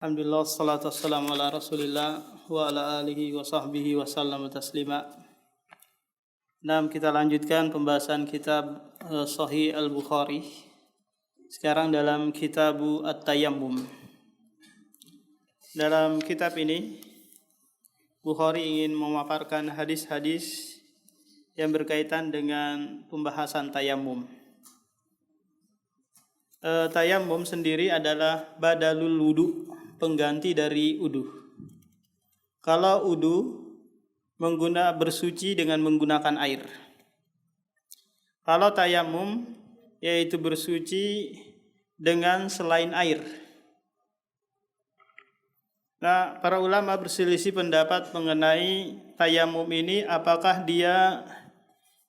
Alhamdulillah, salatu wassalamu ala rasulillah wa ala alihi wa sahbihi wa sallam taslima. Nah, kita lanjutkan pembahasan kitab Sahih Al-Bukhari. Sekarang dalam Kitabu At-Tayammum. Dalam kitab ini Bukhari ingin memaparkan hadis-hadis yang berkaitan dengan pembahasan tayammum. Tayammum sendiri adalah badalul wudu, pengganti dari udu. Kalau udu bersuci dengan menggunakan air. Kalau tayammum yaitu bersuci dengan selain air. Nah, para ulama berselisih pendapat mengenai tayammum ini, apakah dia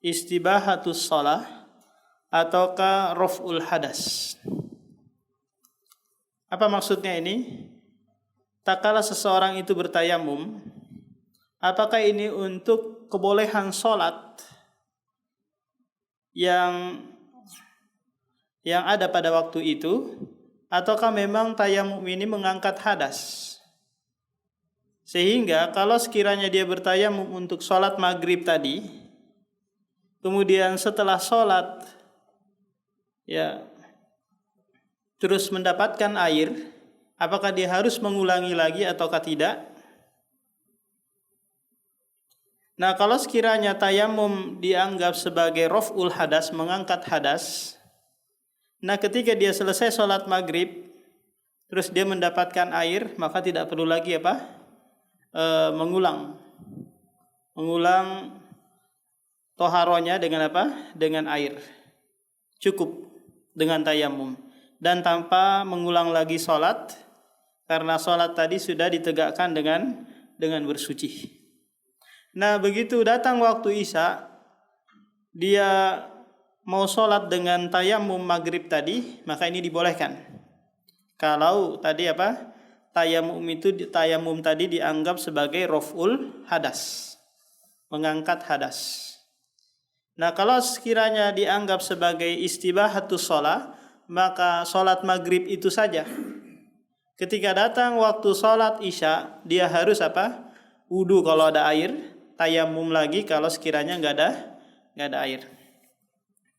istibahatus shalah ataukah raf'ul hadas. Apa maksudnya ini? Tak kala seseorang itu bertayamum, apakah ini untuk kebolehan sholat yang ada pada waktu itu, ataukah memang tayamum ini mengangkat hadas? Sehingga kalau sekiranya dia bertayamum untuk sholat maghrib tadi, kemudian setelah sholat terus mendapatkan air, apakah dia harus mengulangi lagi ataukah tidak? Nah, kalau sekiranya tayamum dianggap sebagai raf'ul hadas, mengangkat hadas, nah ketika dia selesai sholat maghrib, terus dia mendapatkan air, maka tidak perlu lagi mengulang toharonya dengan dengan air. Cukup dengan tayamum dan tanpa mengulang lagi sholat, karena sholat tadi sudah ditegakkan dengan bersuci. Nah, begitu datang waktu Isya, dia mau sholat dengan tayamum maghrib tadi, maka ini dibolehkan. Kalau tadi tayamum tadi dianggap sebagai raf'ul hadas, mengangkat hadas. Nah, kalau sekiranya dianggap sebagai istibahatus shalah, maka sholat maghrib itu saja. Ketika datang waktu sholat Isya, dia harus wudu kalau ada air, tayamum lagi kalau sekiranya nggak ada air.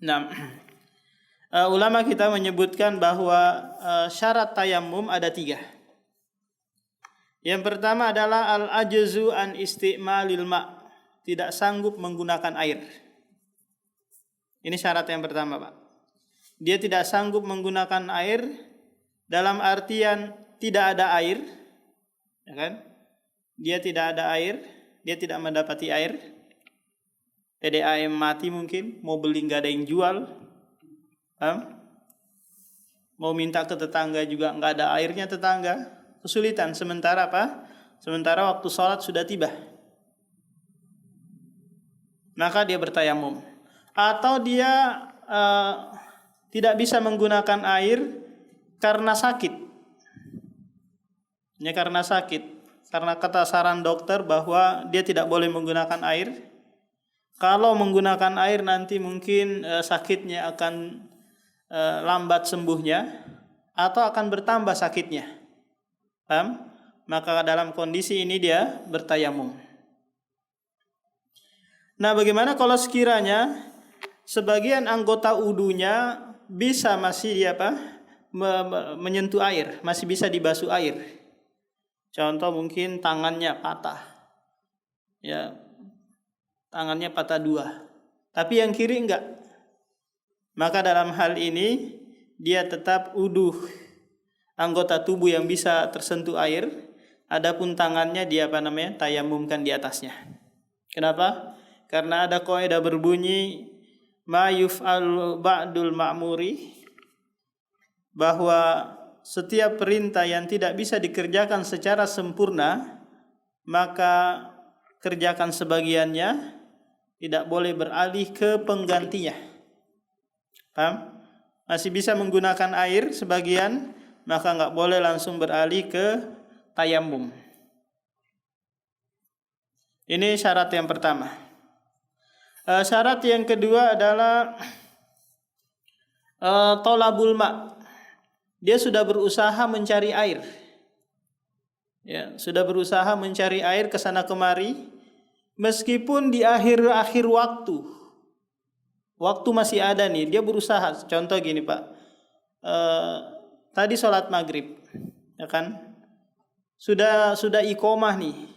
Nah, ulama kita menyebutkan bahwa syarat tayamum ada 3. Yang pertama adalah al-ajzu an isti'malil ma', tidak sanggup menggunakan air. Ini syarat yang pertama, Pak. Dia tidak sanggup menggunakan air dalam artian tidak ada air, ya kan? Dia tidak ada air, dia tidak mendapati air. PDAM mati mungkin, mau beli nggak ada yang jual, mau minta ke tetangga juga nggak ada airnya tetangga, kesulitan. Sementara waktu sholat sudah tiba, maka dia bertayamum. Atau dia tidak bisa menggunakan air karena sakit. Karena sakit. Karena kata saran dokter bahwa dia tidak boleh menggunakan air. Kalau menggunakan air nanti mungkin sakitnya akan lambat sembuhnya atau akan bertambah sakitnya. Paham? Maka dalam kondisi ini dia bertayamum. Nah, bagaimana kalau sekiranya sebagian anggota wudunya bisa masih menyentuh air, masih bisa dibasuh air. Contoh mungkin tangannya patah, tangannya patah 2, tapi yang kiri enggak. Maka dalam hal ini dia tetap wudu anggota tubuh yang bisa tersentuh air, adapun tangannya dia tayamumkan di atasnya. Kenapa? Karena ada kaidah berbunyi ma yuf'al ba'dul ma'muri, bahwa setiap perintah yang tidak bisa dikerjakan secara sempurna, maka kerjakan sebagiannya, tidak boleh beralih ke penggantinya. Paham? Masih bisa menggunakan air sebagian, maka enggak boleh langsung beralih ke tayamum. Ini syarat yang pertama. Syarat yang kedua adalah tolabul ma'. Dia sudah berusaha mencari air. Ya, sudah berusaha mencari air ke sana kemari, meskipun di akhir-akhir waktu masih ada nih, dia berusaha. Contoh gini Pak, tadi sholat maghrib, ya kan, sudah iqomah nih,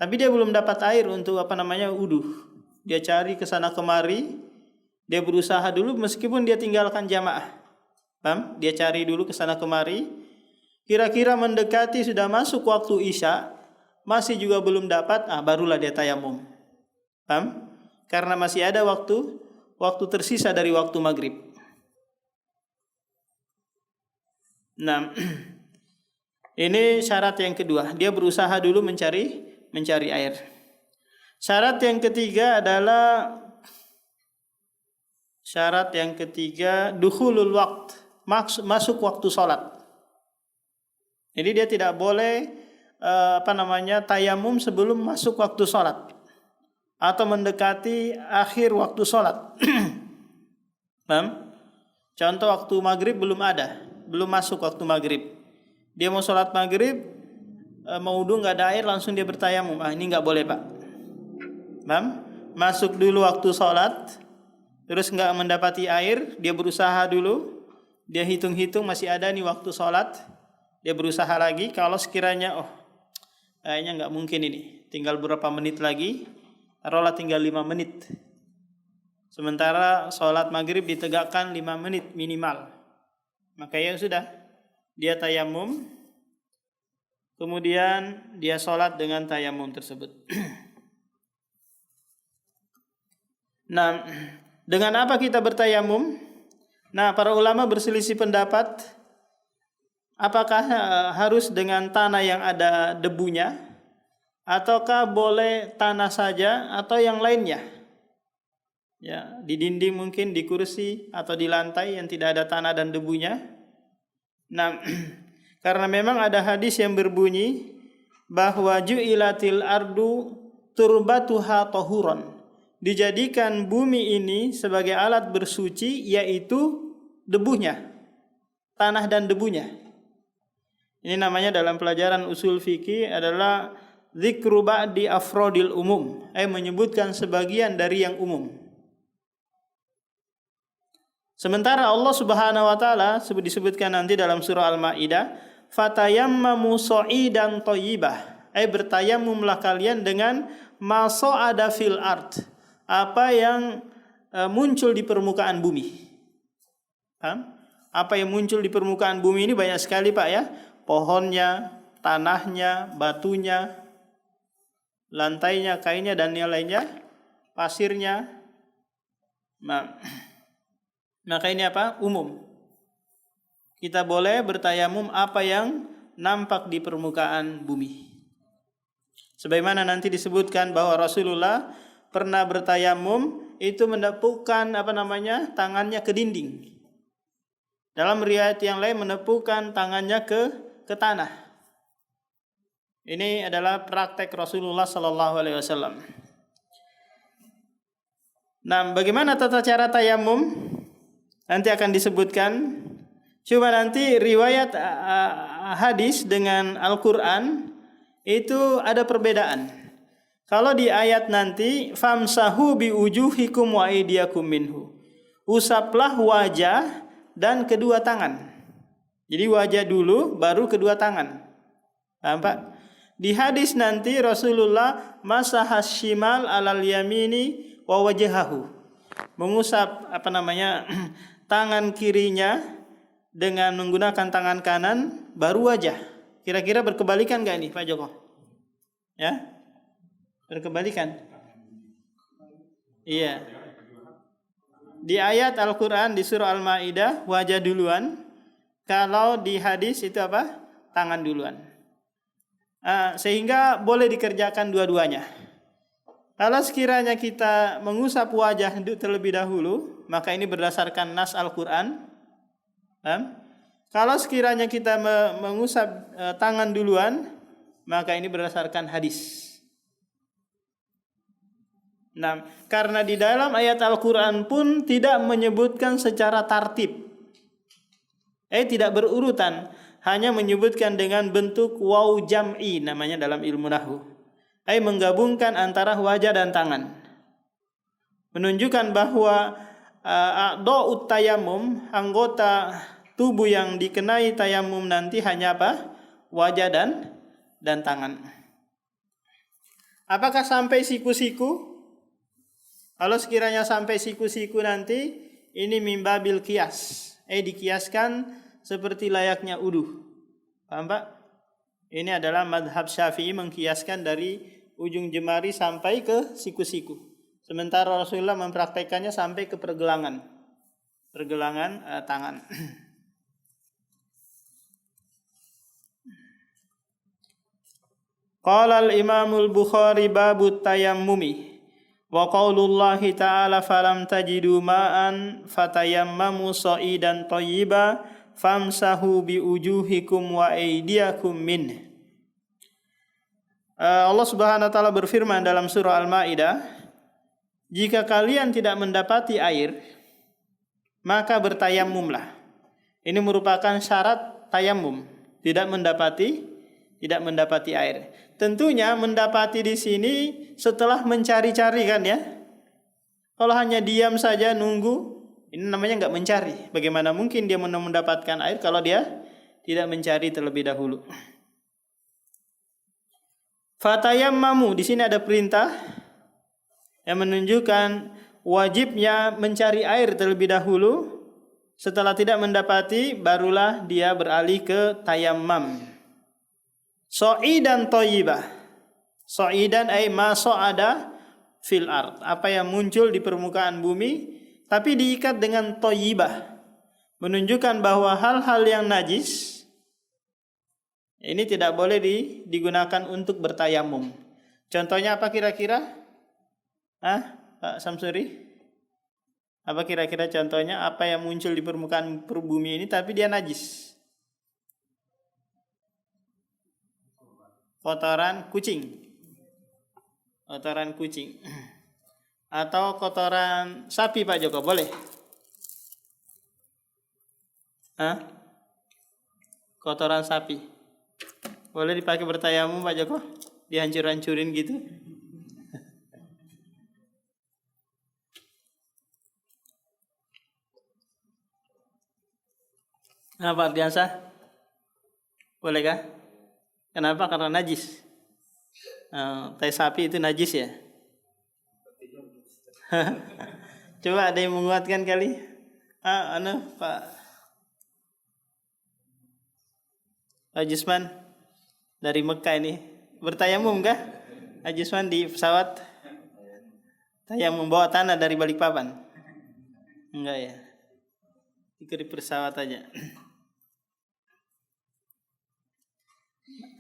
tapi dia belum dapat air untuk wudu. Dia cari ke sana kemari, dia berusaha dulu meskipun dia tinggalkan jamaah. Paham? Dia cari dulu ke sana kemari, kira-kira mendekati sudah masuk waktu Isya, masih juga belum dapat, barulah dia tayamum. Paham? Karena masih ada waktu tersisa dari waktu maghrib. Nah, ini syarat yang kedua, dia berusaha dulu mencari air. Syarat yang ketiga adalah dukhulul waqt, masuk waktu sholat. Jadi dia tidak boleh tayamum sebelum masuk waktu sholat atau mendekati akhir waktu sholat. Paham? Contoh waktu maghrib belum masuk waktu maghrib. Dia mau sholat maghrib, mau wudu nggak ada air, langsung dia bertayamum. Ini nggak boleh Pak. Paham? Masuk dulu waktu sholat, terus nggak mendapati air, dia berusaha dulu, dia hitung-hitung masih ada nih waktu sholat, dia berusaha lagi. Kalau sekiranya kayaknya nggak mungkin ini, tinggal berapa menit lagi, taruhlah tinggal 5 menit. Sementara sholat maghrib ditegakkan 5 menit minimal, maka ya sudah, dia tayamum, kemudian dia sholat dengan tayamum tersebut. Nah, dengan apa kita bertayamum? Nah, para ulama berselisih pendapat, apakah harus dengan tanah yang ada debunya, ataukah boleh tanah saja atau yang lainnya? Ya, di dinding mungkin, di kursi atau di lantai yang tidak ada tanah dan debunya. Nah, karena memang ada hadis yang berbunyi bahwa ju'ilatil ardu turbatuha tahuron, dijadikan bumi ini sebagai alat bersuci, yaitu debunya, tanah dan debunya. Ini namanya dalam pelajaran usul fikih adalah dzikru ba'di afrodil umum, menyebutkan sebagian dari yang umum. Sementara Allah Subhanahu wa taala disebutkan nanti dalam surah Al-Maidah, fatayammamu sa'idan thayyibah, bertayamumlah kalian dengan ma sa'ada fil ard, apa yang muncul di permukaan bumi. Paham? Apa yang muncul di permukaan bumi ini banyak sekali Pak ya. Pohonnya, tanahnya, batunya, lantainya, kainnya dan yang lainnya, pasirnya. Maka ini apa? Umum. Kita boleh bertayamum apa yang nampak di permukaan bumi. Sebagaimana nanti disebutkan bahwa Rasulullah pernah bertayamum itu menepukkan tangannya ke dinding. Dalam riwayat yang lain menepukkan tangannya ke tanah. Ini adalah praktek Rasulullah sallallahu alaihi wasallam. Nah, bagaimana tata cara tayamum? Nanti akan disebutkan. Cuma nanti riwayat hadis dengan Al-Qur'an itu ada perbedaan. Kalau di ayat nanti famsahu bi wujuhikum wa aydiyakum minhu, usaplah wajah dan kedua tangan. Jadi wajah dulu baru kedua tangan. Nampak? Di hadis nanti Rasulullah masahas shimal alal yamini wa wajhahu, mengusap tangan kirinya dengan menggunakan tangan kanan baru wajah. Kira-kira berkebalikan enggak nih Pak Joko? Ya? Berkebalikan. Iya. Di ayat Al-Quran di surah Al-Maidah wajah duluan. Kalau di hadis itu apa? Tangan duluan. Sehingga boleh dikerjakan dua-duanya. Kalau sekiranya kita mengusap wajah terlebih dahulu, maka ini berdasarkan nas Al-Quran. Kalau sekiranya kita mengusap tangan duluan, maka ini berdasarkan hadis. Nah, karena di dalam ayat Al-Quran pun tidak menyebutkan secara tartib, tidak berurutan. hanya menyebutkan dengan bentuk waw jam'i namanya dalam ilmu nahwu. Ai menggabungkan antara wajah dan tangan. Menunjukkan bahwa a'dha'ut tayammum, anggota tubuh yang dikenai tayamum nanti hanya apa? Wajah dan tangan. Apakah sampai siku-siku? Kalau sekiranya sampai siku-siku nanti, ini mimbabil kias. Dikiaskan seperti layaknya uduh. Paham Pak? Ini adalah madhab Syafi'i mengkiaskan dari ujung jemari sampai ke siku-siku. Sementara Rasulullah mempraktekannya sampai ke pergelangan tangan. Qala al-Imamul Bukhari babut tayammumi. Wa qaulullahi ta'ala falam tajidu ma'an fatayammamu sa'idan thayyiba famsahu bi wujuhikum wa aydiyakum min. Allah Subhanahu wa taala berfirman dalam surah Al-Maidah, jika kalian tidak mendapati air, maka bertayamumlah. Ini merupakan syarat tayamum, tidak mendapati air. Tentunya mendapati di sini setelah mencari-cari kan ya. Kalau hanya diam saja nunggu, ini namanya nggak mencari. Bagaimana mungkin dia mendapatkan air kalau dia tidak mencari terlebih dahulu? Fatayammamu, di sini ada perintah yang menunjukkan wajibnya mencari air terlebih dahulu. Setelah tidak mendapati, barulah dia beralih ke tayammam. Sa'idan thayyibah. Sa'idan ay ma sa'ada fil ard. Apa yang muncul di permukaan bumi tapi diikat dengan thayyibah. Menunjukkan bahwa hal-hal yang najis ini tidak boleh digunakan untuk bertayamum. Contohnya apa kira-kira? Pak Samsuri? Apa kira-kira contohnya apa yang muncul di permukaan bumi ini tapi dia najis? Kotoran kucing atau kotoran sapi Pak Joko, boleh? Kotoran sapi boleh dipakai bertayamum Pak Joko? Dihancur-hancurin gitu? Pak Ardiansah, bolehkah? Kenapa? Karena najis. Tai sapi itu najis ya. Coba ada yang menguatkan kali. Pak Jusman dari Mekah ini bertayamum kah? Pak Jusman di pesawat tayamum bawa tanah dari Balikpapan? Enggak ya. Ikut di pesawat aja.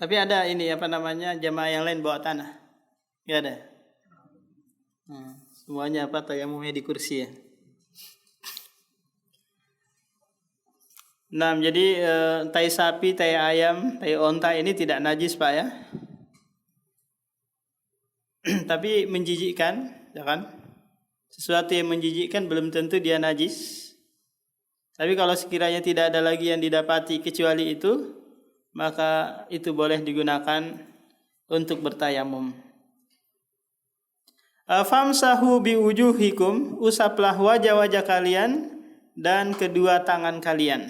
Tapi ada ini jamaah yang lain bawa tanah? Enggak ada. Semuanya tayamumnya di kursi ya. Nah, jadi tai sapi, tai ayam, tai onta ini tidak najis Pak ya. Tapi menjijikkan, ya kan? Sesuatu yang menjijikkan belum tentu dia najis. Tapi kalau sekiranya tidak ada lagi yang didapati kecuali itu, maka itu boleh digunakan untuk bertayamum. Famsahu biwujuhikum, usaplah wajah-wajah kalian dan kedua tangan kalian.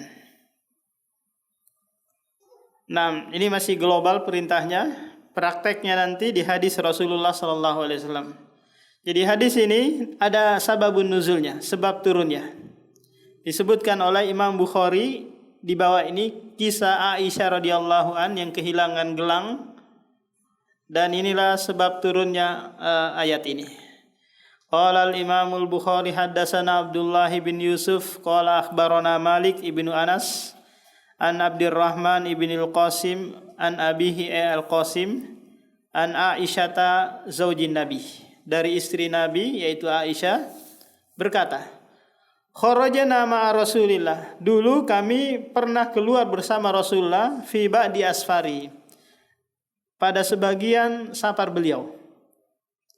Nah, ini masih global perintahnya. Prakteknya nanti di hadis Rasulullah SAW. Jadi hadis ini ada sababun nuzulnya, sebab turunnya. Disebutkan oleh Imam Bukhari. Di bawah ini kisah Aisyah radhiyallahu an yang kehilangan gelang, dan inilah sebab turunnya ayat ini. Qala al-Imamul Bukhari haddatsana Abdullah bin Yusuf qala akhbarana Malik ibnu Anas an Abdurrahman ibnil Qasim an abihi al-Qasim an Aisyata zaujin Nabi, dari istri Nabi yaitu Aisyah berkata, kharajna ma'a Rasulillah, dulu kami pernah keluar bersama Rasulullah fi ba'di asfari, pada sebagian safar beliau.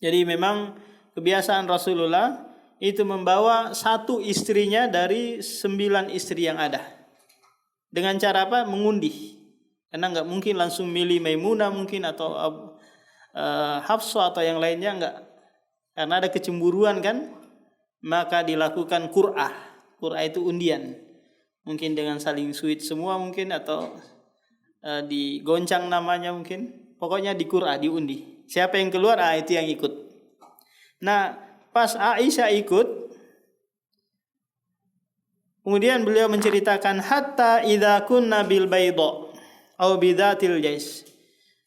Jadi memang kebiasaan Rasulullah itu membawa satu istrinya dari 9 istri yang ada. Dengan cara apa? Mengundi. Karena nggak mungkin langsung milih Maimunah mungkin atau Hafsah atau yang lainnya, enggak. Karena ada kecemburuan kan, maka dilakukan qur'ah. Qur'ah itu undian. Mungkin dengan saling suit semua mungkin, atau digoncang namanya mungkin. Pokoknya di qur'ah, diundi. Siapa yang keluar, itu yang ikut. Nah, pas Aisyah ikut, kemudian beliau menceritakan hatta idza kunna bil baydha au bidatil jais.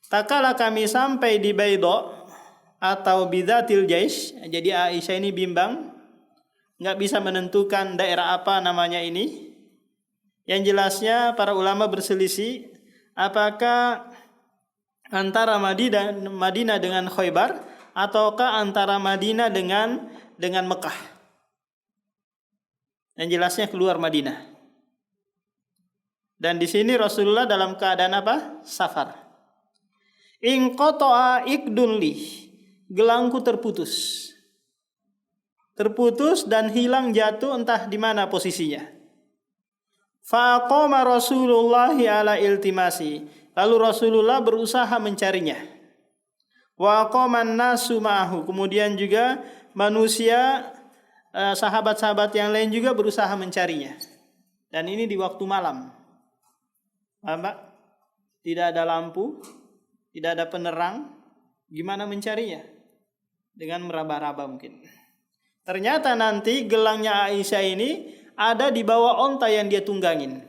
Tak kala kami sampai di Baydha atau bidatil jais. Jadi Aisyah ini bimbang, enggak bisa menentukan daerah apa namanya ini. Yang jelasnya para ulama berselisih apakah antara Madinah dengan Khaybar ataukah antara Madinah dengan Mekah. Yang jelasnya keluar Madinah. Dan di sini Rasulullah dalam keadaan apa? Safar. In qata'a ikdun li, gelangku terputus. Terputus dan hilang, jatuh, entah di mana posisinya. Fa qama Rasulullah ala iltimasi, lalu Rasulullah berusaha mencarinya. Wa qaman nasu ma'ahu, kemudian juga manusia, sahabat-sahabat yang lain juga berusaha mencarinya. Dan ini di waktu malam. Pak, tidak ada lampu, tidak ada penerang, gimana mencarinya? Dengan meraba-raba mungkin. Ternyata nanti gelangnya Aisyah ini ada di bawah onta yang dia tunggangin.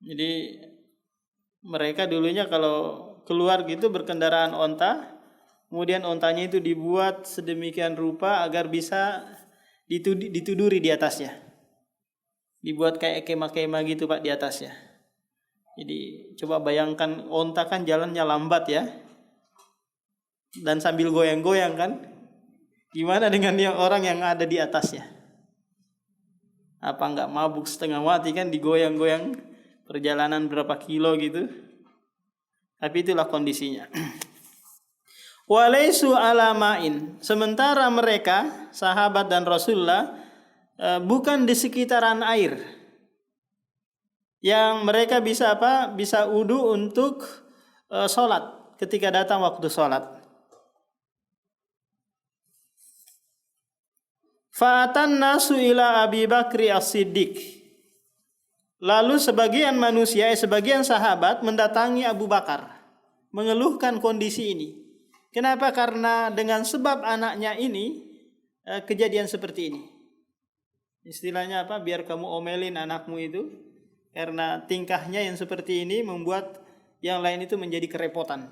Jadi mereka dulunya kalau keluar gitu berkendaraan onta, kemudian ontanya itu dibuat sedemikian rupa agar bisa dituduri di atasnya. Dibuat kayak kemah-kemah gitu Pak di atasnya. Jadi coba bayangkan, onta kan jalannya lambat ya, dan sambil goyang-goyang kan. Gimana dengan yang orang yang ada di atasnya? Apa enggak mabuk setengah mati kan, digoyang-goyang perjalanan berapa kilo gitu. Tapi itulah kondisinya. Walaisu alamain, sementara mereka sahabat dan Rasulullah bukan di sekitaran air yang mereka bisa apa? Bisa wudu untuk sholat ketika datang waktu sholat. Fa'atan nasu ila Abi Bakri As-Siddiq. Lalu sebagian manusia, sebagian sahabat mendatangi Abu Bakar, mengeluhkan kondisi ini. Kenapa? Karena dengan sebab anaknya ini kejadian seperti ini. Istilahnya apa? Biar kamu omelin anakmu itu, karena tingkahnya yang seperti ini membuat yang lain itu menjadi kerepotan.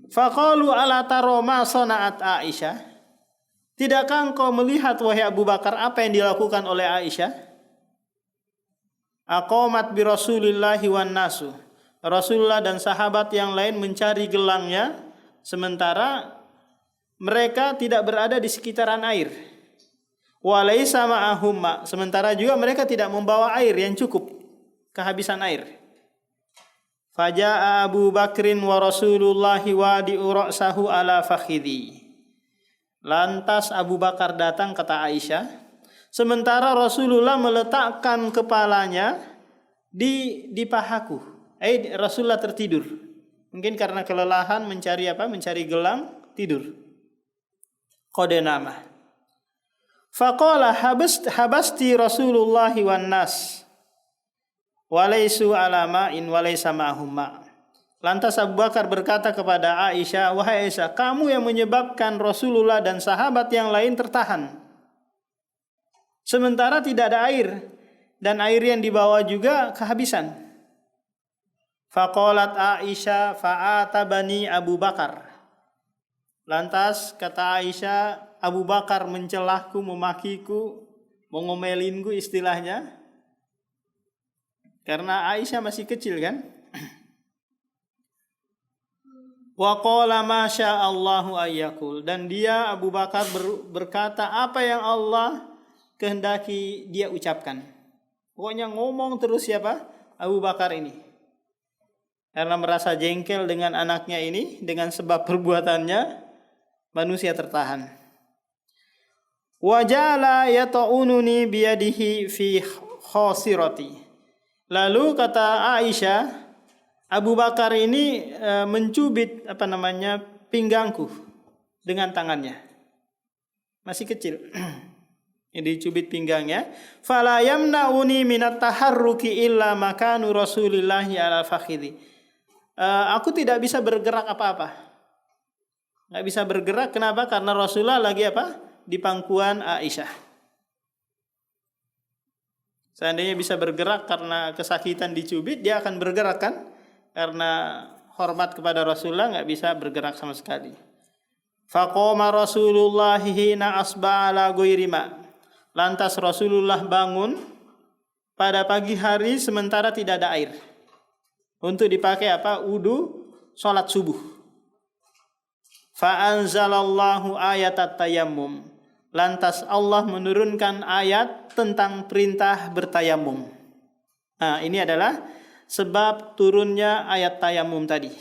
Faqalu ala taro ma sana'at Aisyah. Tidakkah engkau melihat wahai Abu Bakar apa yang dilakukan oleh Aisyah? Aqamat bi Rasulillahi wan nasu. Rasulullah dan sahabat yang lain mencari gelangnya, sementara mereka tidak berada di sekitaran air. Walaisa ma'ahum ma, sementara juga mereka tidak membawa air yang cukup, kehabisan air. Faja'a Abu Bakrin wa Rasulullahi wadi'u ra'sahu ala fakhidhi. Lantas Abu Bakar datang, kata Aisyah, sementara Rasulullah meletakkan kepalanya di pahaku. Rasulullah tertidur. Mungkin karena kelelahan mencari apa? Mencari gelang, tidur. Qad nama. Faqala habasti Rasulullah wan nas walaisu alama in walaisa ma'hum ma. Lantas Abu Bakar berkata kepada Aisyah, wahai Aisyah, kamu yang menyebabkan Rasulullah dan sahabat yang lain tertahan, sementara tidak ada air, dan air yang dibawa juga kehabisan. Faqalat Aisyah fa'atabani Abu Bakar. Lantas kata Aisyah, Abu Bakar mencelahku, memakiku, mengomelinku istilahnya. Karena Aisyah masih kecil kan. Wa qala ma sya'allahu ayyakul, dan dia Abu Bakar berkata apa yang Allah kehendaki dia ucapkan. Pokoknya ngomong terus siapa? Abu Bakar ini. Karena merasa jengkel dengan anaknya ini, dengan sebab perbuatannya, manusia tertahan. Wa ja'ala yata'ununi biyadihi fi khasirati. Lalu kata Aisyah, Abu Bakar ini mencubit pinggangku dengan tangannya. Masih kecil. Ini dicubit pinggangnya. Fala yamna'uni minat taharruki illa makanu Rasulillahi ala fakhidhi. Aku tidak bisa bergerak apa-apa. Enggak bisa bergerak, kenapa? Karena Rasulullah lagi di pangkuan Aisyah. Seandainya bisa bergerak karena kesakitan dicubit, dia akan bergerak kan? Karena hormat kepada Rasulullah enggak bisa bergerak sama sekali. Faqama Rasulullah hina asba'a ala ghairi ma. Lantas Rasulullah bangun pada pagi hari sementara tidak ada air. Untuk dipakai wudu salat subuh. Fa anzalallahu ayatat tayammum. Lantas Allah menurunkan ayat tentang perintah bertayamum. Nah, ini adalah sebab turunnya ayat tayamum tadi.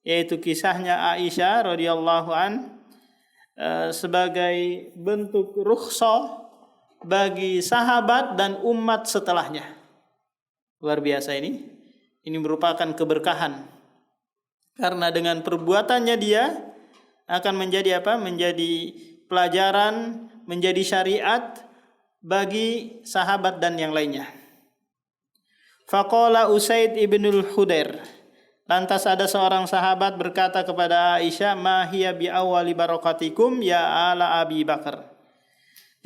Yaitu kisahnya Aisyah radhiyallahu sebagai bentuk rukhsah bagi sahabat dan umat setelahnya. Luar biasa ini. Ini merupakan keberkahan. Karena dengan perbuatannya dia akan menjadi menjadi pelajaran, menjadi syariat bagi sahabat dan yang lainnya. Faqala Usaid ibnul Hudair. Lantas ada seorang sahabat berkata kepada Aisyah, "Ma hiya bi awwali barakatikum ya ala Abi Bakar."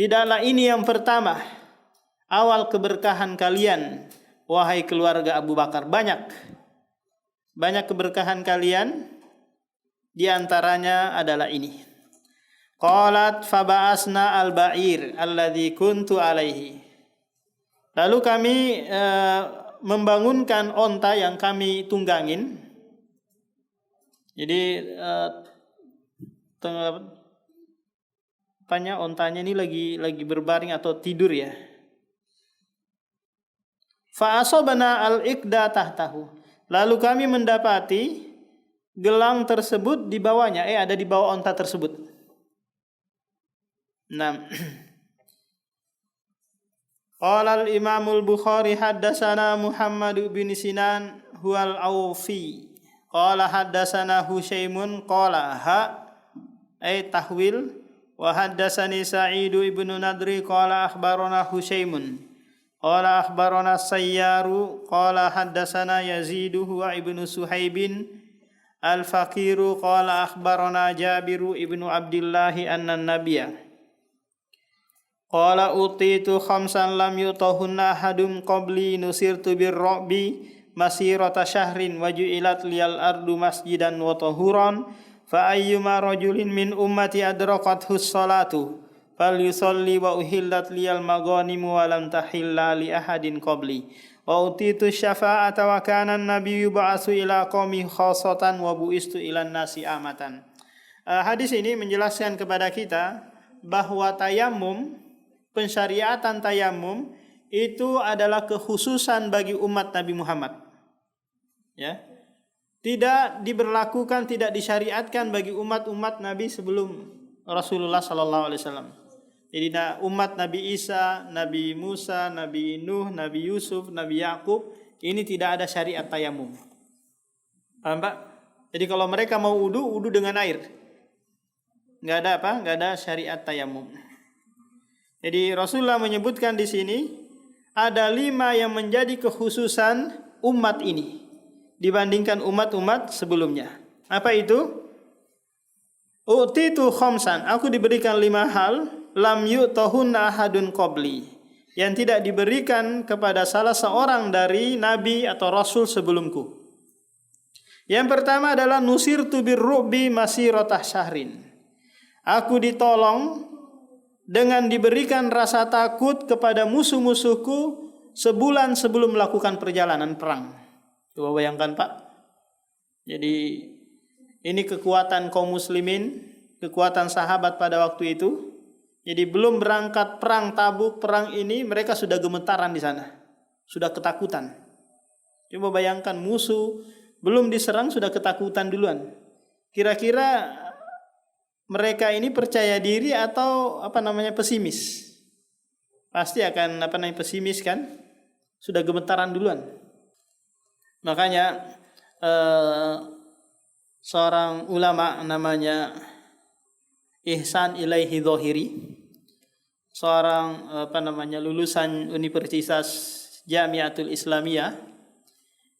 Tidaklah ini yang pertama awal keberkahan kalian, wahai keluarga Abu Bakar. Banyak keberkahan kalian, di antaranya adalah ini. Qalat faba'asna al-ba'ir alladhi kuntu alaihi. Lalu kami membangunkan onta yang kami tunggangin. Jadi ontanya ini lagi berbaring atau tidur ya. Fa asabana al-iqda tahtahu. Lalu kami mendapati gelang tersebut di bawahnya, ada di bawah onta tersebut. Nah, qala al-Imam al-Bukhari haddatsana Muhammad bin Sinan huwal Aufi. Qala haddatsana Husyaimun qala tahwil wa haddatsani Sa'id ibn Nadri qala akhbarana Husyaimun. Qala akhbarana Sayyaru qala haddatsana Yazid huwa ibnu Suhaibin al-Faqiru qala akhbarana Jabiru ibnu Abdullah anna nabiyya qala utitu khamsan lam yutahunna ahadum qabli nusirtu birru'bi masirata syahrin wa ju'ilat liyal ardu masjidan wa tahuran fa ayyuma rajulin min ummati adraqathu sholatu fal yusalli wa uhillat liyal maghanimu wa lam tahilla li ahadin qabli wa utitu syafa'ata wa kana an-nabiyyu ba'atsu ila qaumi khassatan wa bu'istu ilan nasi amatan. Hadis ini menjelaskan kepada kita bahwa tayamum, pensyariatan tayamum itu adalah kekhususan bagi umat Nabi Muhammad. Ya. Tidak diberlakukan, tidak disyariatkan bagi umat-umat Nabi sebelum Rasulullah sallallahu alaihi wasallam. Jadi umat Nabi Isa, Nabi Musa, Nabi Nuh, Nabi Yusuf, Nabi Yakub, ini tidak ada syariat tayamum. Paham Pak? Jadi kalau mereka mau wudu dengan air. Enggak ada syariat tayamum. Jadi Rasulullah menyebutkan di sini ada 5 yang menjadi kekhususan umat ini dibandingkan umat-umat sebelumnya. Apa itu? Utitu khamsan, aku diberikan 5 hal lam yu'tahunna ahadun qabli, yang tidak diberikan kepada salah seorang dari nabi atau rasul sebelumku. Yang pertama adalah nusirtu birru'bi masirata syahrin. Aku ditolong dengan diberikan rasa takut kepada musuh-musuhku sebulan sebelum melakukan perjalanan perang. Coba bayangkan Pak. Jadi ini kekuatan kaum muslimin, kekuatan sahabat pada waktu itu. Jadi belum berangkat perang Tabuk, perang ini mereka sudah gemetaran di sana. Sudah ketakutan. Coba bayangkan musuh belum diserang sudah ketakutan duluan. Kira-kira mereka ini percaya diri atau pesimis? pasti akan pesimis kan, sudah gemetaran duluan. Makanya seorang ulama namanya Ihsan Ilaihi Dhohiri, seorang lulusan Universitas Jamiatul Islamiyah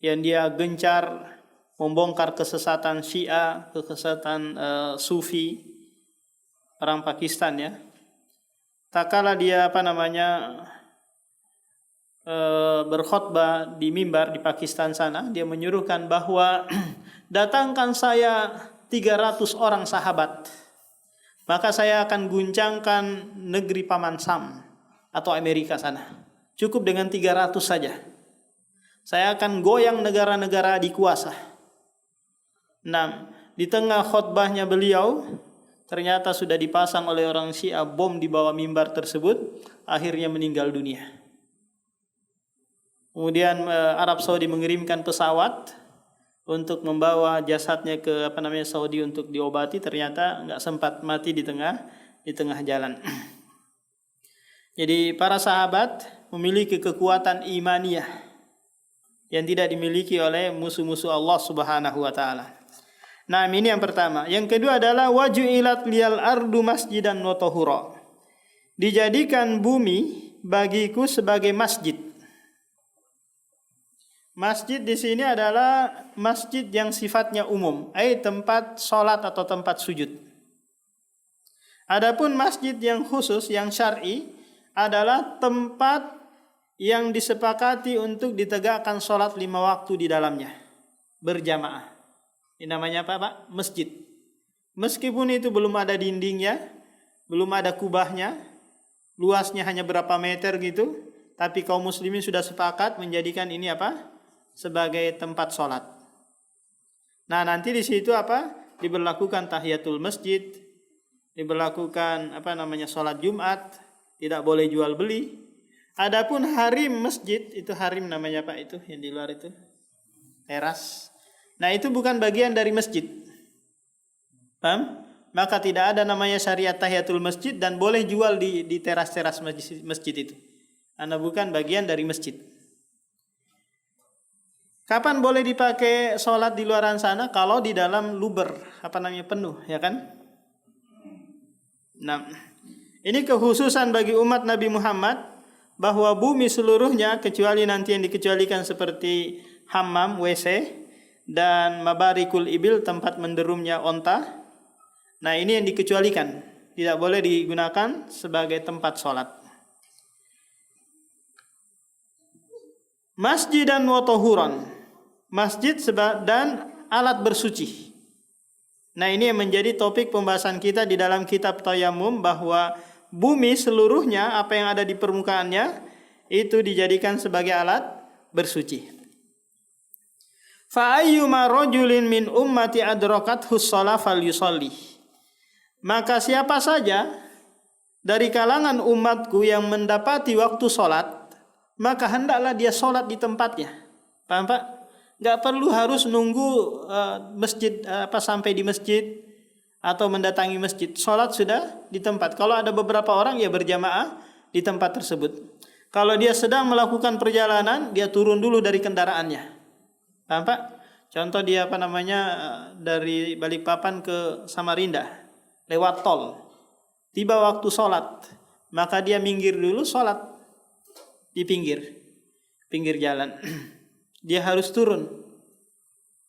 yang dia gencar membongkar kesesatan Syiah, kesesatan Sufi orang Pakistan ya. Tak kala dia berkhutbah di mimbar di Pakistan sana, dia menyuruhkan bahwa datangkan saya 300 orang sahabat, maka saya akan guncangkan negeri Paman Sam atau Amerika sana. Cukup dengan 300 saja. Saya akan goyang negara-negara dikuasa. Nah, di tengah khutbahnya beliau, ternyata sudah dipasang oleh orang Syiah bom di bawah mimbar tersebut, akhirnya meninggal dunia. Kemudian Arab Saudi mengirimkan pesawat untuk membawa jasadnya ke Saudi untuk diobati, ternyata nggak sempat, mati di tengah jalan. Jadi para sahabat memiliki kekuatan imaniyah yang tidak dimiliki oleh musuh-musuh Allah Subhanahu wa taala. Nah, ini yang pertama. Yang kedua adalah waju'ilat liyal ardu masjidan wa tahura. Dijadikan bumi bagiku sebagai masjid. Masjid di sini adalah masjid yang sifatnya umum, tempat sholat atau tempat sujud. Adapun masjid yang khusus, yang syar'i, adalah tempat yang disepakati untuk ditegakkan sholat 5 waktu di dalamnya, berjamaah. Ini namanya apa, Pak? Masjid. Meskipun itu belum ada dindingnya, belum ada kubahnya, luasnya hanya berapa meter gitu, tapi kaum muslimin sudah sepakat menjadikan ini sebagai tempat sholat. Nah, nanti di situ diberlakukan tahiyatul masjid, diberlakukan sholat Jumat, tidak boleh jual beli. Adapun harim masjid, itu harim namanya Pak, itu yang di luar itu, teras. Nah, itu bukan bagian dari masjid. Paham? Maka tidak ada namanya syariat tahiyatul masjid dan boleh jual di teras-teras masjid itu. Karena bukan bagian dari masjid. Kapan boleh dipakai sholat di luaran sana? Kalau di dalam luber, penuh, ya kan? Nah, ini kekhususan bagi umat Nabi Muhammad, bahwa bumi seluruhnya, kecuali nanti yang dikecualikan seperti hammam, WC, dan mabarikul ibil, tempat menderumnya onta. Nah, ini yang dikecualikan, tidak boleh digunakan sebagai tempat sholat. Masjidan wa tahuran, masjid dan alat bersuci. Nah, ini yang menjadi topik pembahasan kita di dalam kitab Tayammum, bahwa bumi seluruhnya, apa yang ada di permukaannya, itu dijadikan sebagai alat bersuci. Fa ayyuma rajulin min ummati adrakathu shalah falyusalli. Maka siapa saja dari kalangan umatku yang mendapati waktu sholat, maka hendaklah dia sholat di tempatnya. Paham Pak? Gak perlu harus nunggu masjid sampai di masjid atau mendatangi masjid. Sholat sudah di tempat. Kalau ada beberapa orang, ya berjamaah di tempat tersebut. Kalau dia sedang melakukan perjalanan, dia turun dulu dari kendaraannya. Paham Pak? Contoh dia dari Balikpapan ke Samarinda lewat tol. Tiba waktu sholat, maka dia minggir dulu sholat di pinggir jalan. Dia harus turun.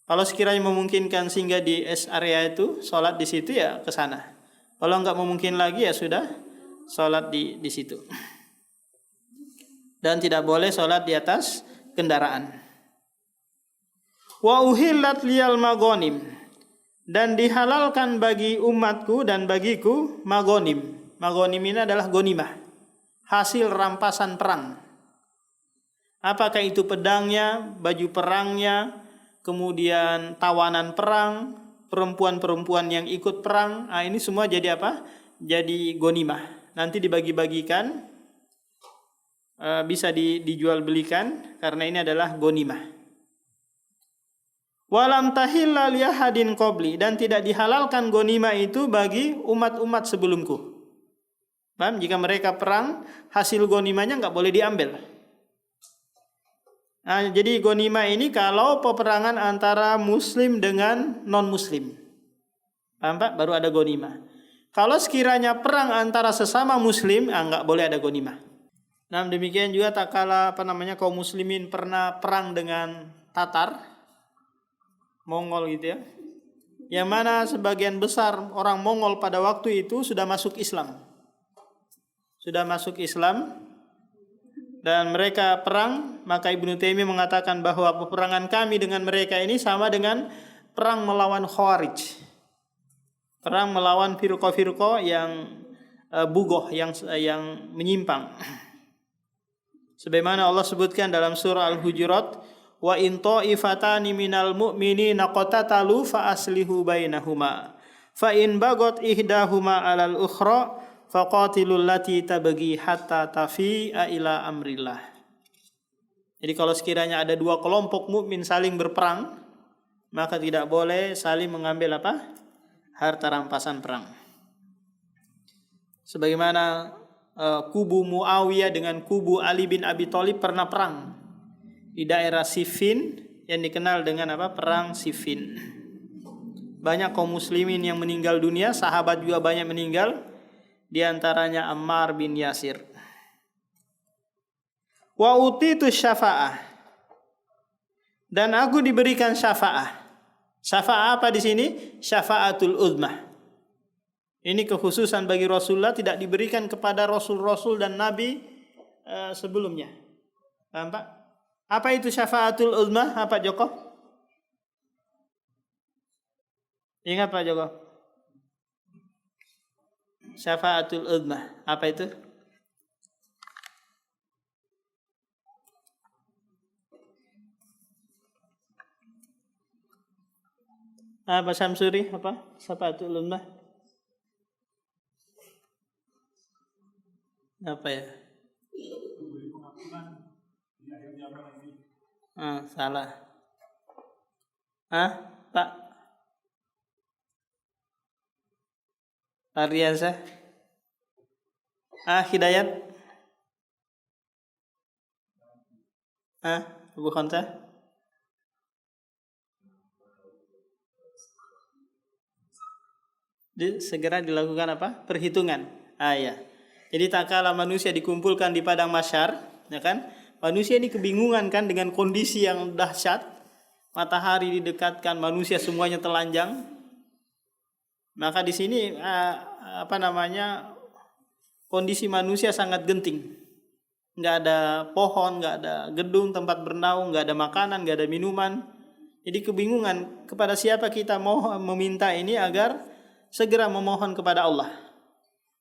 Kalau sekiranya memungkinkan singgah di area itu, sholat di situ, ya ke sana. Kalau enggak memungkinkan lagi, ya sudah sholat di situ. Dan tidak boleh sholat di atas kendaraan. Wa uhillat liyal magonim, dan dihalalkan bagi umatku dan bagiku magonim. Magonim ini adalah gonimah, hasil rampasan perang. Apakah itu pedangnya, baju perangnya, kemudian tawanan perang, perempuan-perempuan yang ikut perang. Nah, ini semua jadi apa? Jadi gonimah. Nanti dibagi-bagikan, bisa dijual belikan, karena ini adalah gonimah. Walam tahilla liyahadin qabli, dan tidak dihalalkan gonimah itu bagi umat-umat sebelumku. Paham? Jika mereka perang, hasil ghanimahnya nggak boleh diambil. Nah, jadi ghanimah ini kalau peperangan antara muslim dengan non-muslim. Paham Pak? Baru ada ghanimah. Kalau sekiranya perang antara sesama muslim, nggak boleh ada ghanimah. Nah, demikian juga tak kala kaum muslimin pernah perang dengan Tatar, Mongol gitu ya. Yang mana sebagian besar orang Mongol pada waktu itu sudah masuk Islam. Dan mereka perang, maka Ibnu Taimiyah mengatakan bahwa peperangan kami dengan mereka ini sama dengan perang melawan Khawarij. Perang melawan firqah-firqah yang bugoh, yang menyimpang. Sebagaimana Allah sebutkan dalam surah Al-Hujurat, wa in ta'ifatani minal mu'minina qatatalu fa aslihu bainahuma fa in bagat ihdahuma 'alal ukhra faqatilul lati tabghi hatta tafi'a ila amrillah. Jadi kalau sekiranya ada dua kelompok mukmin saling berperang, maka tidak boleh saling mengambil harta rampasan perang. Sebagaimana kubu Muawiyah dengan kubu Ali bin Abi Thalib pernah perang di daerah Siffin yang dikenal dengan perang Siffin. Banyak kaum muslimin yang meninggal dunia, sahabat juga banyak meninggal. Di antaranya Ammar bin Yasir. Wa utitu syafa'ah. Dan aku diberikan syafa'ah. Syafa'ah apa di sini? Syafa'atul uzmah. Ini kekhususan bagi Rasulullah, tidak diberikan kepada rasul-rasul dan nabi sebelumnya. Paham Pak? Apa itu syafa'atul uzmah? Apa Joko? Ingat Pak Joko? Syafa'atul uzmah. Apa itu? Apa Samsuri? Apa? Syafa'atul uzmah? Apa ya? Salah. Pak? Ariansa? Hidayat? Abu Khansa? Segera dilakukan perhitungan. Ya. Jadi tak kala manusia dikumpulkan di padang mahsyar, ya kan? Manusia ini kebingungan kan dengan kondisi yang dahsyat. Matahari didekatkan, manusia semuanya telanjang. Maka di sini kondisi manusia sangat genting. Nggak ada pohon, nggak ada gedung tempat bernaung, nggak ada makanan, nggak ada minuman. Jadi kebingungan kepada siapa kita mau meminta ini agar segera memohon kepada Allah.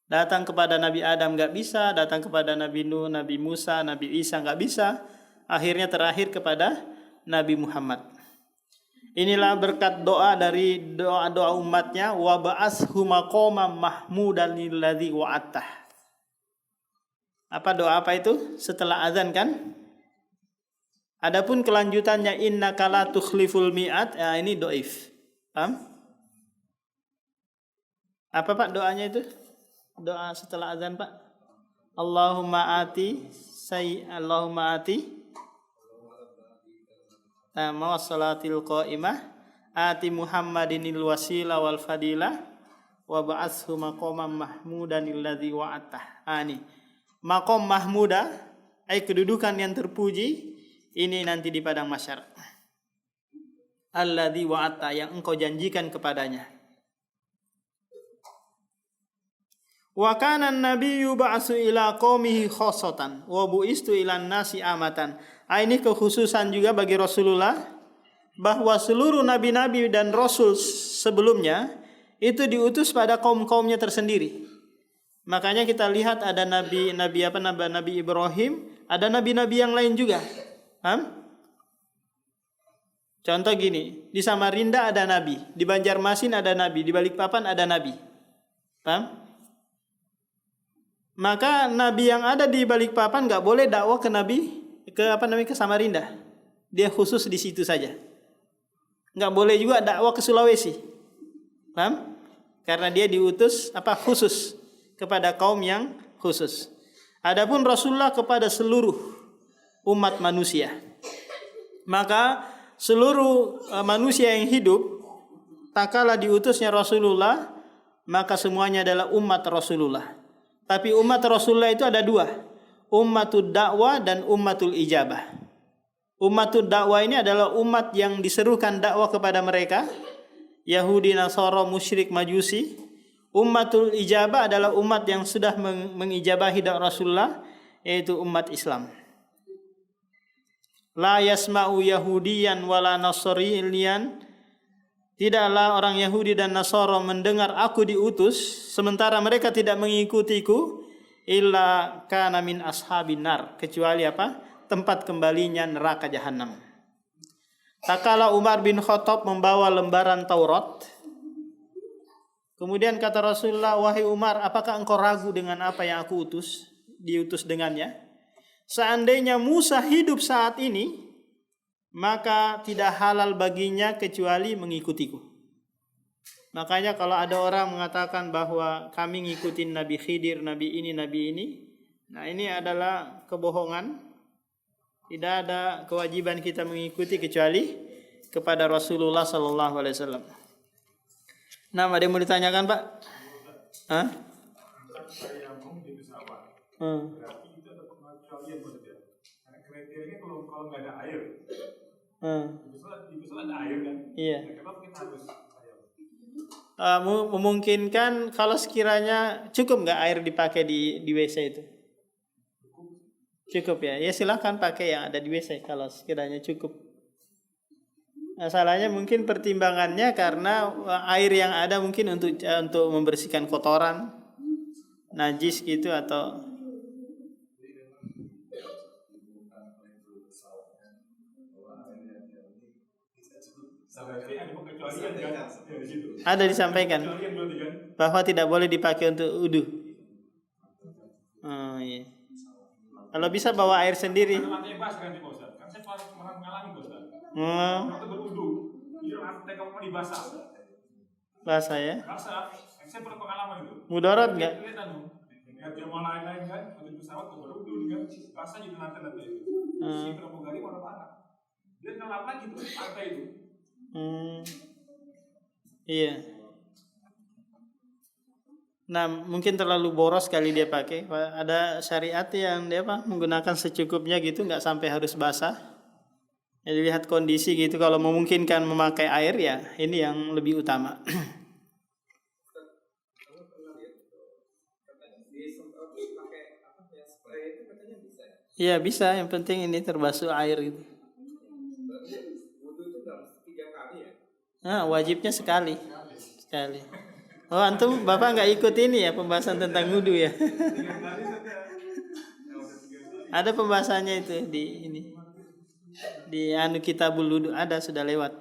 Datang kepada Nabi Adam nggak bisa, datang kepada Nabi Nuh, Nabi Musa, Nabi Isa nggak bisa. Akhirnya terakhir kepada Nabi Muhammad. Inilah berkat doa dari doa umatnya, wa ba'ashu maqaman mahmudan lilladzi wa'atah. Apa doa apa itu? Setelah azan kan? Adapun kelanjutannya innaka la tukhliful mi'ad, ini dhaif. Paham? Apa Pak doanya itu? Doa setelah azan Pak. Allahumma ati tamma salatil qaimah ati Muhammadinil wasila wal fadilah wa ba'ashu maqaman mahmudan alladzi wa'atah. Ini maqam mahmuda, kedudukan yang terpuji ini nanti di padang mahsyar. Alladzi wa'atah, yang engkau janjikan kepadanya. Wa kana an-nabiyyu ba'su ila qaumihi khassatan wa bu'istu ilan nasi amatan. Ini kekhususan juga bagi Rasulullah, bahwa seluruh nabi-nabi dan rasul sebelumnya itu diutus pada kaum-kaumnya tersendiri. Makanya kita lihat ada nabi Ibrahim, ada nabi-nabi yang lain juga. Contoh gini, di Samarinda ada nabi, di Banjarmasin ada nabi, di Balikpapan ada nabi. Paham? Maka nabi yang ada di Balikpapan nggak boleh dakwah ke ke Samarinda. Dia khusus di situ saja. Nggak boleh juga dakwah ke Sulawesi. Paham? Karena dia diutus khusus kepada kaum yang khusus. Adapun Rasulullah kepada seluruh umat manusia. Maka seluruh manusia yang hidup tak kala diutusnya Rasulullah, maka semuanya adalah umat Rasulullah. Tapi umat Rasulullah itu ada dua, ummatul dakwah dan ummatul ijabah. Ummatul dakwah ini adalah umat yang diserukan dakwah kepada mereka, Yahudi, Nasara, musyrik, Majusi. Ummatul ijabah adalah umat yang sudah mengijabahi dakwah Rasulullah, yaitu umat Islam. La yasma'u yahudiyan wala nasraniyan. Tidaklah orang Yahudi dan Nasara mendengar aku diutus sementara mereka tidak mengikutiku, illa kana min ashabin nar, kecuali apa? Tempat kembalinya neraka jahanam. Takala Umar bin Khattab membawa lembaran Taurat, kemudian kata Rasulullah, wahai Umar, apakah engkau ragu dengan apa yang aku diutus dengannya? Seandainya Musa hidup saat ini, maka tidak halal baginya kecuali mengikutiku. Makanya kalau ada orang mengatakan bahwa kami ngikutin Nabi Khidir, Nabi ini, nah ini adalah kebohongan. Tidak ada kewajiban kita mengikuti kecuali kepada Rasulullah sallallahu alaihi wasallam. Nah, ada yang mau ditanyakan, Pak? Hah? Berarti itu ada pengecualian buat dia. Karena kriterianya kalau nggak ada air, di pesawat ada air kan? Iya. Kenapa kita harus air? Memungkinkan kalau sekiranya cukup nggak air dipakai di WC itu? Cukup ya. Ya silakan pakai yang ada di WC kalau sekiranya cukup. Masalahnya mungkin pertimbangannya karena air yang ada mungkin untuk membersihkan kotoran, najis gitu atau ada disampaikan bahwa tidak boleh dipakai untuk wudu. Oh iya. Kalau bisa bawa air sendiri. Waktu berwudu, lantai kamu dibasah. Basah ya? Basah. Saya pernah pengalaman itu. Mudarat nggak? Lihat jamaah lain-lain kan, waktu di pesawat kau berwudu kan, basah jadi lantai itu. Si pramugari mana-mana. Dia ngelap lagi tuh lantai itu. Iya. Nah, mungkin terlalu boros kali dia pakai. Ada syariat yang dia menggunakan secukupnya gitu, nggak sampai harus basah. Jadi lihat kondisi gitu. Kalau memungkinkan memakai air ya, ini yang lebih utama. Iya bisa. Yang penting ini terbasuh air gitu. Nah, wajibnya sekali. Oh, antum Bapak nggak ikut ini ya pembahasan tentang wudu ya? Ada pembahasannya itu di Kitabul Wudu ada, sudah lewat.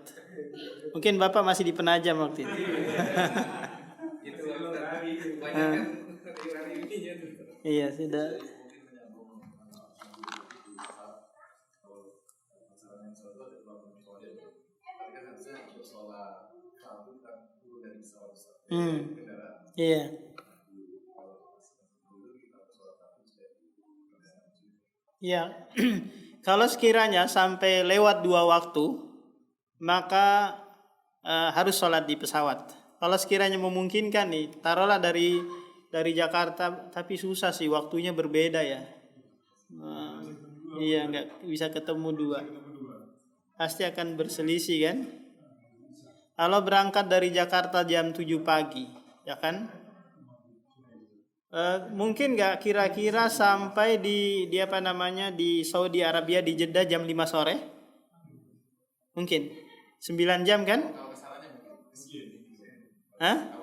Mungkin Bapak masih di Penajam waktu itu. Iya sudah. Iya. Iya. Kalau sekiranya sampai lewat 2 waktu, maka harus sholat di pesawat. Kalau sekiranya memungkinkan nih, taruhlah dari Jakarta, tapi susah sih, waktunya berbeda ya. Iya, nggak bisa ketemu 2. Pasti akan berselisih kan? Kalau berangkat dari Jakarta jam 7 pagi, ya kan? Mungkin nggak kira-kira sampai di Saudi Arabia di Jeddah jam 5 sore? Mungkin 9 jam kan? Hah?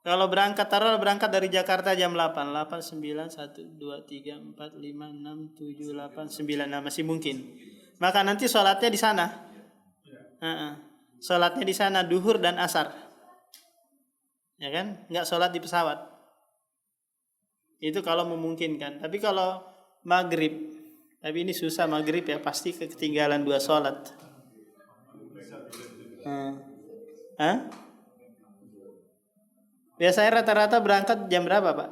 Kalau berangkat dari Jakarta jam 8, 9, 1, 2, 3, 4, 5, 6, 7, 8, 9, nah masih mungkin. Maka nanti sholatnya di sana. Sholatnya di sana duhur dan asar. Ya kan? Nggak sholat di pesawat. Itu kalau memungkinkan. Tapi kalau maghrib, tapi ini susah maghrib ya, pasti ketinggalan 2 sholat. Biasanya rata-rata berangkat jam berapa, Pak?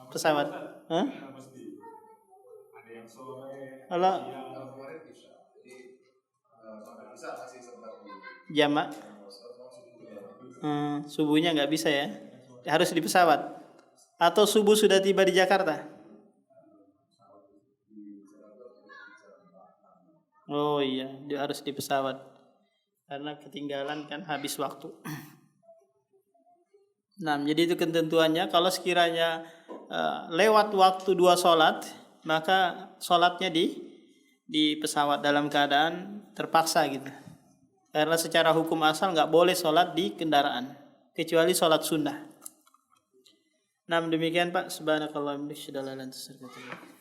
pesawat. Hah? Karena pasti ada yang sore, Kalau siang, kemarin bisa. Jadi sampai bisa masih sempat di jamak subuhnya nggak bisa ya, harus di pesawat. Atau subuh sudah tiba di Jakarta? Oh iya, dia harus di pesawat karena ketinggalan kan habis waktu. Nah, jadi itu ketentuannya. Kalau sekiranya lewat waktu 2 sholat, maka sholatnya di pesawat dalam keadaan terpaksa gitu. Karena secara hukum asal nggak boleh sholat di kendaraan, kecuali sholat sunnah. Nah, demikian Pak. Subhanakallahumma wa bihamdika, asyhadu an la ilaha illa anta, astaghfiruka wa atubu ilaik.